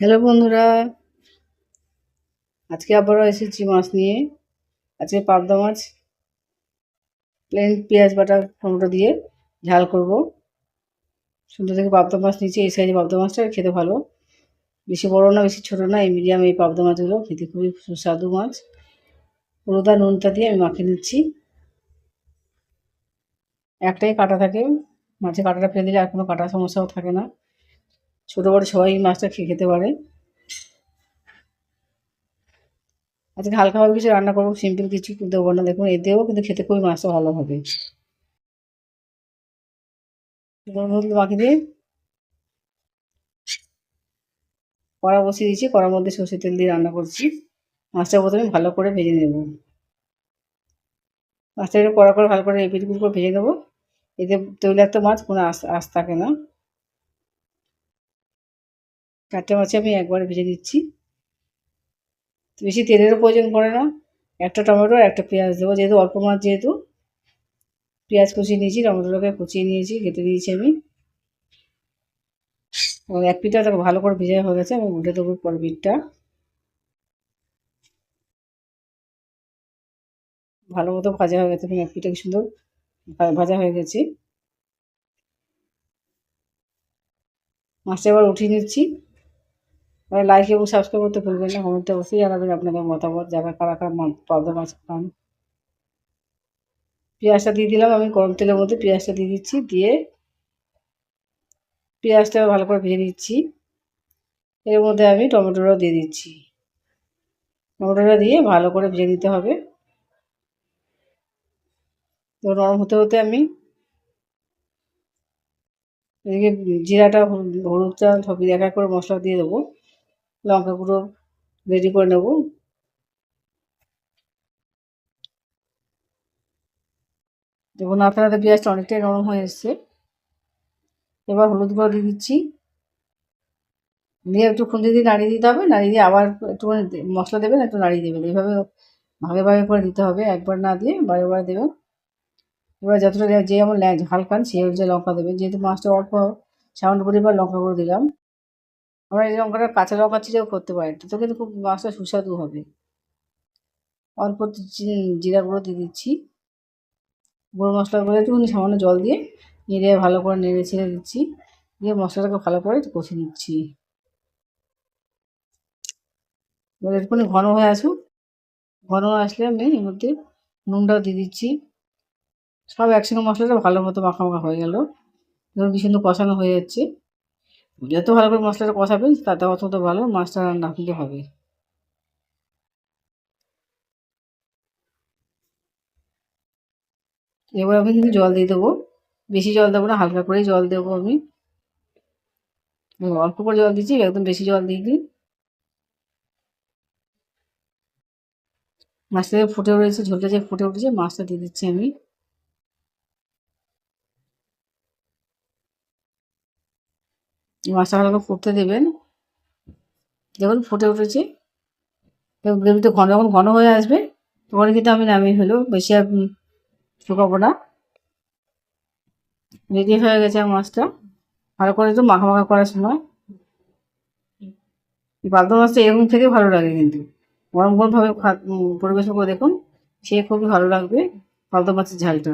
Hello বন্ধুরা, আজকে আবারও এসেছি মাছ নিয়ে। আজকে পাবদা মাছ প্লেন পেঁয়াজ বাটা টমেটো দিয়ে ঝাল করব। সুন্দর থেকে পাবদা মাছ নিচে এই সাইজে পাবদা মাছটা খেতে ভালো, বেশি বড় না বেশি ছোট না, এই মিডিয়াম এই পাবদা মাছগুলো খেতে খুবই সুস্বাদু মাছ। হলুদ আর নুনটা দিয়ে আমি মাখিয়ে নিচ্ছি। একটাই কাঁটা থাকে, মাছে কাঁটাটা ফেলে দিলে আর কোনো কাটা সমস্যাও থাকে না। ছোটো বড়ো সবাই মাছটা খেতে পারে। আজকে হালকাভাবে কিছু রান্না করবো, সিম্পল কিছু দেবো না। দেখুন এতেও কিন্তু খেতে খুবই মাছটা ভালো হবে। হলুদ মাখিয়ে দিয়ে কড়া বসিয়ে দিয়েছি, কড়ার মধ্যে সর্ষের তেল দিয়ে রান্না করছি। মাছটা প্রথমে ভালো করে ভেজে নেব। মাছটা একটু কড়া করে ভালো করে এপিট করে ভেজে নেবো। এতে তৈলাক্ত মাছ কোনো আঁশ থাকে না। চারটে মাছে আমি একবারে ভেজে দিচ্ছি। বেশি তেলেরও প্রয়োজন পড়ে না। একটা টমেটো আর একটা পেঁয়াজ দেবো, যেহেতু অল্প মাছ, যেহেতু পেঁয়াজ কুচিয়ে নিয়েছি, টমেটোটাকে কুচিয়ে নিয়েছি, কেটে দিয়েছি আমি। এবং এক পিঠটা ভালো করে ভেজা হয়ে গেছে, আমি উল্টে দেবো পরের পিঠটা। ভালো মতো ভাজা হয়ে গেছে, এক পিঠটা কি সুন্দর ভাজা হয়ে গেছে। মাছটা এবার উঠিয়ে নিচ্ছি। লাইক এবং সাবস্ক্রাইব করতে ভুলবেন না, কমেন্টে অবশ্যই জানাবেন আপনাদের মতামত, যারা কারা কারা পাবদা মাছ খান। পেঁয়াজটা দিয়ে দিলাম, আমি গরম তেলের মধ্যে পেঁয়াজটা দিয়ে দিচ্ছি, দিয়ে পেঁয়াজটা ভালো করে ভেজে নিচ্ছি। এর মধ্যে আমি টমেটোটাও দিয়ে দিচ্ছি। টমেটোটা দিয়ে ভালো করে ভেজে নিতে হবে। তো নরম হতে হতে আমি এদিকে জিরাটা, হলুদটা সব এক এক করে মশলা দিয়ে দেবো। লঙ্কা গুঁড়ো রেডি করে নেব। দেখুন আপনাদের পেঁয়াজটা অনেকটাই নরম হয়ে এসছে। এবার হলুদ গুঁড়ো দিয়ে দিচ্ছি, দিয়ে একটু খুন্তি দিয়ে নাড়িয়ে দিতে হবে। নাড়িয়ে দিয়ে আবার একটুখানি মশলা দেবেন, একটু নাড়িয়ে দেবেন। এইভাবে ভাগে ভাগে করে দিতে হবে, একবার না দিয়ে বারে বারে দেবেন। এবার যতটা যে যেমন ঝাল খান সেই অনুযায়ী লঙ্কা দেবেন। যেহেতু মাছটা অল্প, সামান্য পরিমাণ লঙ্কা গুঁড়ো দিলাম। আমরা এই লঙ্কাটা কাঁচা লঙ্কা ছিঁড়েও করতে পারেন, তাতে কিন্তু খুব মাছটা সুস্বাদু হবে। অল্প জিরা গুঁড়ো দিয়ে দিচ্ছি। গুঁড়ো মশলাগুলো একটুখানি সামান্য জল দিয়ে নেড়ে ভালো করে নেড়ে ছেড়ে দিচ্ছি, দিয়ে মশলাটাকে ভালো করে কষে নিচ্ছি। এবার একটুখানি ঘন হয়ে আসুক, ঘন আসলে আমি এর মধ্যে নুনটাও দিয়ে দিচ্ছি। সব একসঙ্গে মশলাটা ভালো মতো মাখা মাখা হয়ে গেল। ধরুন কি সুন্দর কষানো হয়ে যাচ্ছে। যত ভালো করে মশলাটা কষাবেন তাতে অত ভালো মাছটা রান্না কিন্তু হবে। এবার আমি কিন্তু জল দিয়ে দেবো, বেশি জল দেবো না, হালকা করেই জল দেবো আমি। অল্প করে জল দিচ্ছি, একদম বেশি জল দিইনি। মাছটা যে ফুটে উঠেছে, ঝোলটা যে ফুটে উঠেছে, মাছটা দিয়ে দিচ্ছি আমি। মাছটা ভালো করে ফুটতে দেবেন। দেখুন ফুটে উঠেছে, গ্রেভিটা ঘন যখন ঘন হয়ে আসবে তখন কিন্তু আমি নামিয়ে ফেলবো, বেশি আর শুকাবো না। রেডি হয়ে গেছে আমার মাছটা। ভালো করে একটু মাখা মাখা করার সময় এই পাবদা মাছটা এরকম খেতে ভালো লাগে, কিন্তু গরম গরমভাবে পরিবেশন করে দেখুন, সে খুবই ভালো লাগবে পাবদা মাছের ঝালটা।